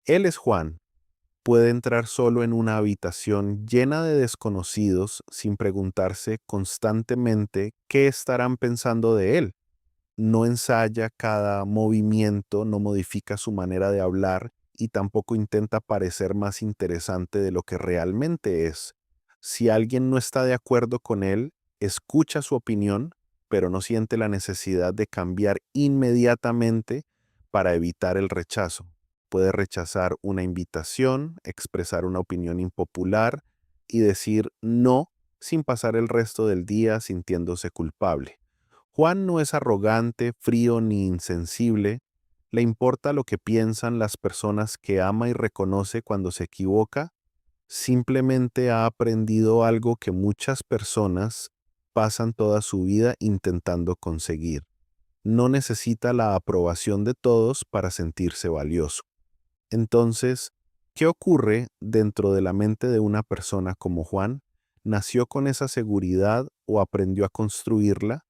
Él es Juan. Puede entrar solo en una habitación llena de desconocidos sin preguntarse constantemente qué estarán pensando de él. No ensaya cada movimiento, no modifica su manera de hablar y tampoco intenta parecer más interesante de lo que realmente es. Si alguien no está de acuerdo con él, escucha su opinión, pero no siente la necesidad de cambiar inmediatamente para evitar el rechazo. Puede rechazar una invitación, expresar una opinión impopular y decir no sin pasar el resto del día sintiéndose culpable. Juan no es arrogante, frío ni insensible. Le importa lo que piensan las personas que ama y reconoce cuando se equivoca. Simplemente ha aprendido algo que muchas personas pasan toda su vida intentando conseguir. No necesita la aprobación de todos para sentirse valioso. Entonces, ¿qué ocurre dentro de la mente de una persona como Juan? ¿Nació con esa seguridad o aprendió a construirla?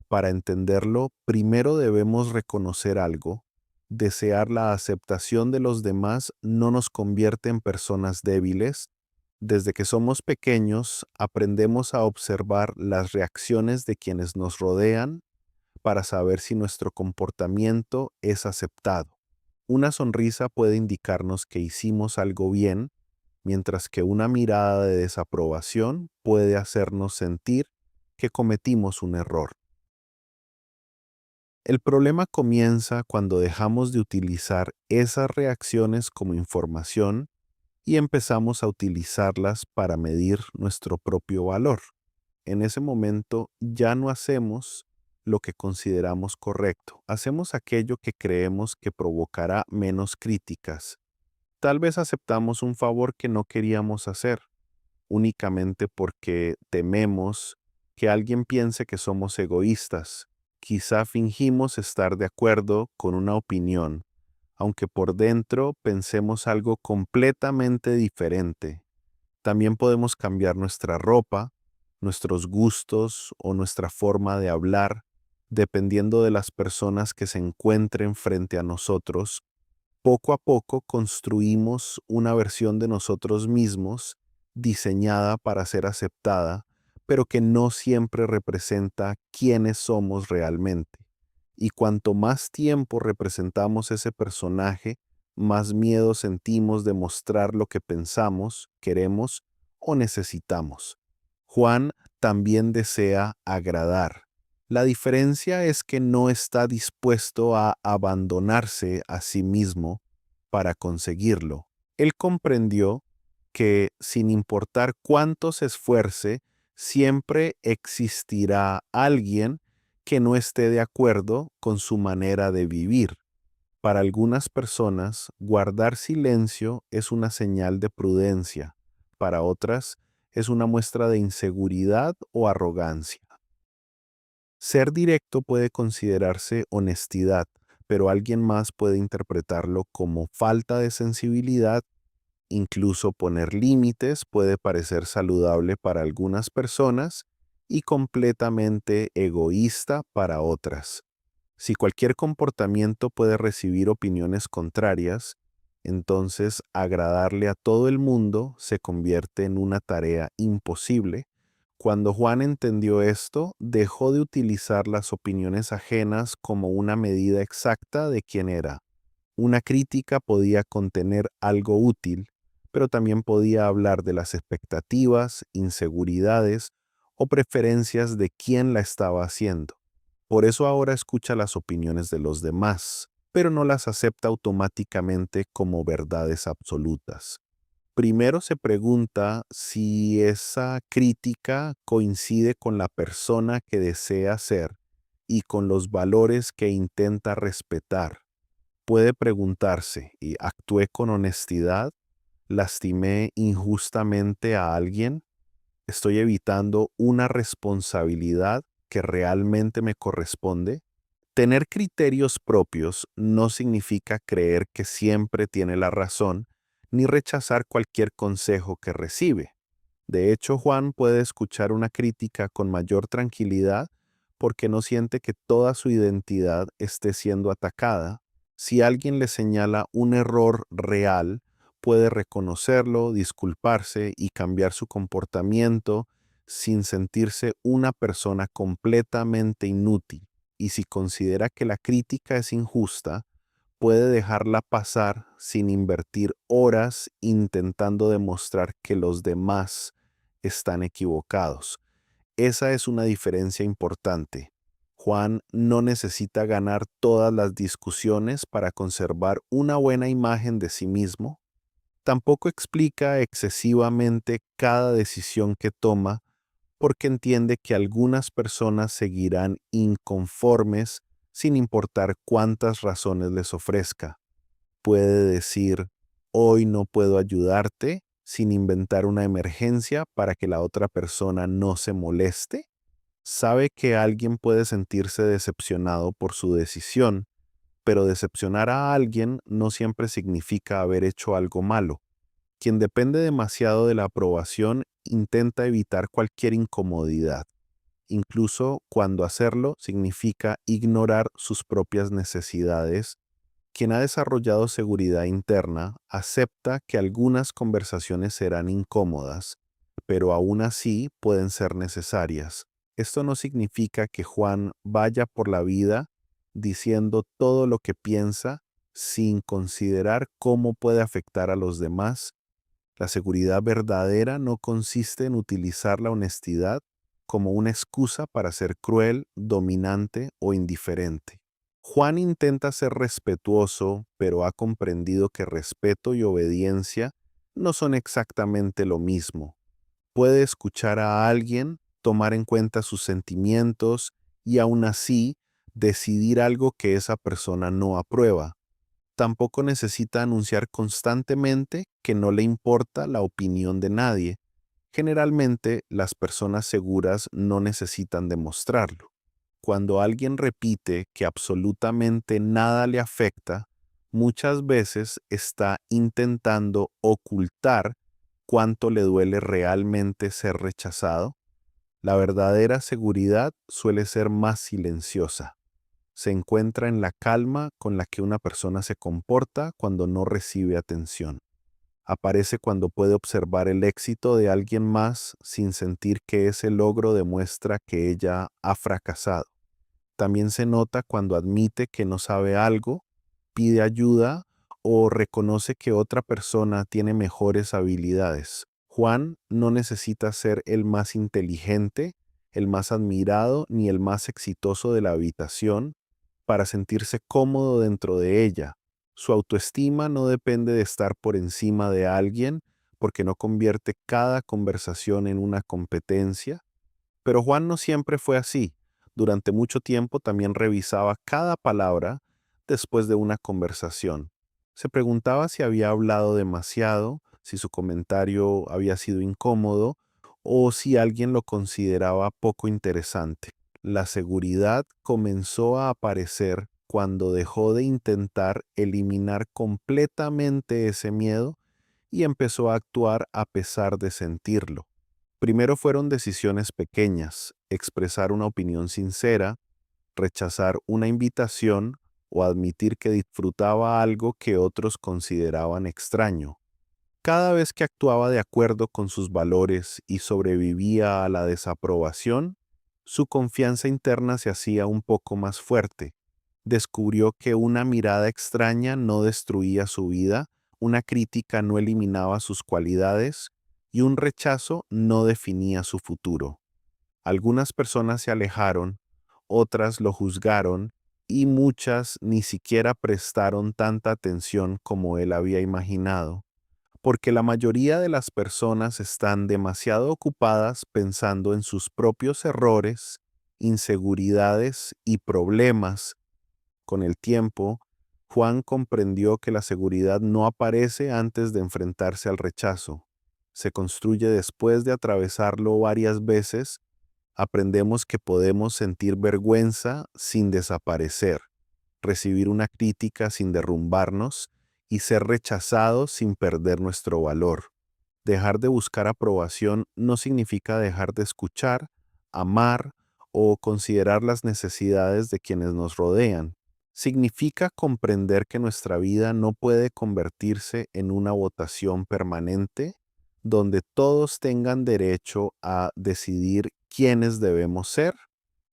Para entenderlo, primero debemos reconocer algo. Desear la aceptación de los demás no nos convierte en personas débiles. Desde que somos pequeños, aprendemos a observar las reacciones de quienes nos rodean para saber si nuestro comportamiento es aceptado. Una sonrisa puede indicarnos que hicimos algo bien, mientras que una mirada de desaprobación puede hacernos sentir que cometimos un error. El problema comienza cuando dejamos de utilizar esas reacciones como información y empezamos a utilizarlas para medir nuestro propio valor. En ese momento ya no hacemos lo que consideramos correcto, hacemos aquello que creemos que provocará menos críticas. Tal vez aceptamos un favor que no queríamos hacer, únicamente porque tememos que alguien piense que somos egoístas. Quizá fingimos estar de acuerdo con una opinión, aunque por dentro pensemos algo completamente diferente. También podemos cambiar nuestra ropa, nuestros gustos o nuestra forma de hablar, dependiendo de las personas que se encuentren frente a nosotros. Poco a poco construimos una versión de nosotros mismos diseñada para ser aceptada, pero que no siempre representa quiénes somos realmente. Y cuanto más tiempo representamos ese personaje, más miedo sentimos de mostrar lo que pensamos, queremos o necesitamos. Juan también desea agradar. La diferencia es que no está dispuesto a abandonarse a sí mismo para conseguirlo. Él comprendió que, sin importar cuánto se esfuerce, siempre existirá alguien que no esté de acuerdo con su manera de vivir. Para algunas personas, guardar silencio es una señal de prudencia. Para otras, es una muestra de inseguridad o arrogancia. Ser directo puede considerarse honestidad, pero alguien más puede interpretarlo como falta de sensibilidad. Incluso poner límites puede parecer saludable para algunas personas y completamente egoísta para otras. Si cualquier comportamiento puede recibir opiniones contrarias, entonces agradarle a todo el mundo se convierte en una tarea imposible. Cuando Juan entendió esto, dejó de utilizar las opiniones ajenas como una medida exacta de quién era. Una crítica podía contener algo útil, pero también podía hablar de las expectativas, inseguridades o preferencias de quien la estaba haciendo. Por eso ahora escucha las opiniones de los demás, pero no las acepta automáticamente como verdades absolutas. Primero se pregunta si esa crítica coincide con la persona que desea ser y con los valores que intenta respetar. Puede preguntarse, ¿y actué con honestidad? ¿Lastimé injustamente a alguien? ¿Estoy evitando una responsabilidad que realmente me corresponde? Tener criterios propios no significa creer que siempre tiene la razón, ni rechazar cualquier consejo que recibe. De hecho, Juan puede escuchar una crítica con mayor tranquilidad porque no siente que toda su identidad esté siendo atacada. Si alguien le señala un error real, puede reconocerlo, disculparse y cambiar su comportamiento sin sentirse una persona completamente inútil. Y si considera que la crítica es injusta, puede dejarla pasar sin invertir horas intentando demostrar que los demás están equivocados. Esa es una diferencia importante. Juan no necesita ganar todas las discusiones para conservar una buena imagen de sí mismo. Tampoco explica excesivamente cada decisión que toma porque entiende que algunas personas seguirán inconformes sin importar cuántas razones les ofrezca. Puede decir, hoy no puedo ayudarte, sin inventar una emergencia para que la otra persona no se moleste. Sabe que alguien puede sentirse decepcionado por su decisión, pero decepcionar a alguien no siempre significa haber hecho algo malo. Quien depende demasiado de la aprobación intenta evitar cualquier incomodidad, incluso cuando hacerlo significa ignorar sus propias necesidades. Quien ha desarrollado seguridad interna acepta que algunas conversaciones serán incómodas, pero aún así pueden ser necesarias. Esto no significa que Juan vaya por la vida diciendo todo lo que piensa sin considerar cómo puede afectar a los demás. La seguridad verdadera no consiste en utilizar la honestidad como una excusa para ser cruel, dominante o indiferente. Juan intenta ser respetuoso, pero ha comprendido que respeto y obediencia no son exactamente lo mismo. Puede escuchar a alguien, tomar en cuenta sus sentimientos y aún así decidir algo que esa persona no aprueba. Tampoco necesita anunciar constantemente que no le importa la opinión de nadie. Generalmente, las personas seguras no necesitan demostrarlo. Cuando alguien repite que absolutamente nada le afecta, muchas veces está intentando ocultar cuánto le duele realmente ser rechazado. La verdadera seguridad suele ser más silenciosa. Se encuentra en la calma con la que una persona se comporta cuando no recibe atención. Aparece cuando puede observar el éxito de alguien más sin sentir que ese logro demuestra que ella ha fracasado. También se nota cuando admite que no sabe algo, pide ayuda o reconoce que otra persona tiene mejores habilidades. Juan no necesita ser el más inteligente, el más admirado ni el más exitoso de la habitación para sentirse cómodo dentro de ella. Su autoestima no depende de estar por encima de alguien porque no convierte cada conversación en una competencia. Pero Juan no siempre fue así. Durante mucho tiempo también revisaba cada palabra después de una conversación. Se preguntaba si había hablado demasiado, si su comentario había sido incómodo o si alguien lo consideraba poco interesante. La seguridad comenzó a aparecer cuando dejó de intentar eliminar completamente ese miedo y empezó a actuar a pesar de sentirlo. Primero fueron decisiones pequeñas, expresar una opinión sincera, rechazar una invitación o admitir que disfrutaba algo que otros consideraban extraño. Cada vez que actuaba de acuerdo con sus valores y sobrevivía a la desaprobación, su confianza interna se hacía un poco más fuerte. Descubrió que una mirada extraña no destruía su vida, una crítica no eliminaba sus cualidades y un rechazo no definía su futuro. Algunas personas se alejaron, otras lo juzgaron y muchas ni siquiera prestaron tanta atención como él había imaginado, porque la mayoría de las personas están demasiado ocupadas pensando en sus propios errores, inseguridades y problemas. Con el tiempo, Juan comprendió que la seguridad no aparece antes de enfrentarse al rechazo. Se construye después de atravesarlo varias veces. Aprendemos que podemos sentir vergüenza sin desaparecer, recibir una crítica sin derrumbarnos y ser rechazados sin perder nuestro valor. Dejar de buscar aprobación no significa dejar de escuchar, amar o considerar las necesidades de quienes nos rodean. Significa comprender que nuestra vida no puede convertirse en una votación permanente donde todos tengan derecho a decidir quiénes debemos ser.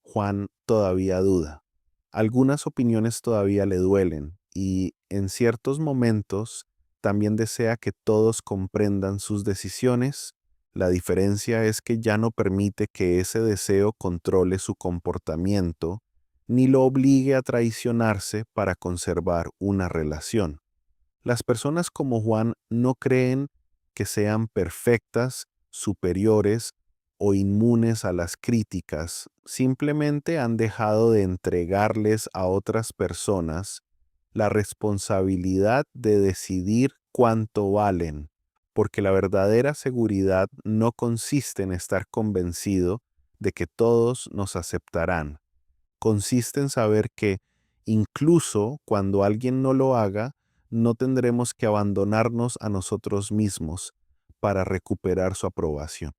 Juan todavía duda. Algunas opiniones todavía le duelen y en ciertos momentos también desea que todos comprendan sus decisiones. La diferencia es que ya no permite que ese deseo controle su comportamiento ni lo obligue a traicionarse para conservar una relación. Las personas como Juan no creen que sean perfectas, superiores o inmunes a las críticas, simplemente han dejado de entregarles a otras personas la responsabilidad de decidir cuánto valen, porque la verdadera seguridad no consiste en estar convencido de que todos nos aceptarán. Consiste en saber que, incluso cuando alguien no lo haga, no tendremos que abandonarnos a nosotros mismos para recuperar su aprobación.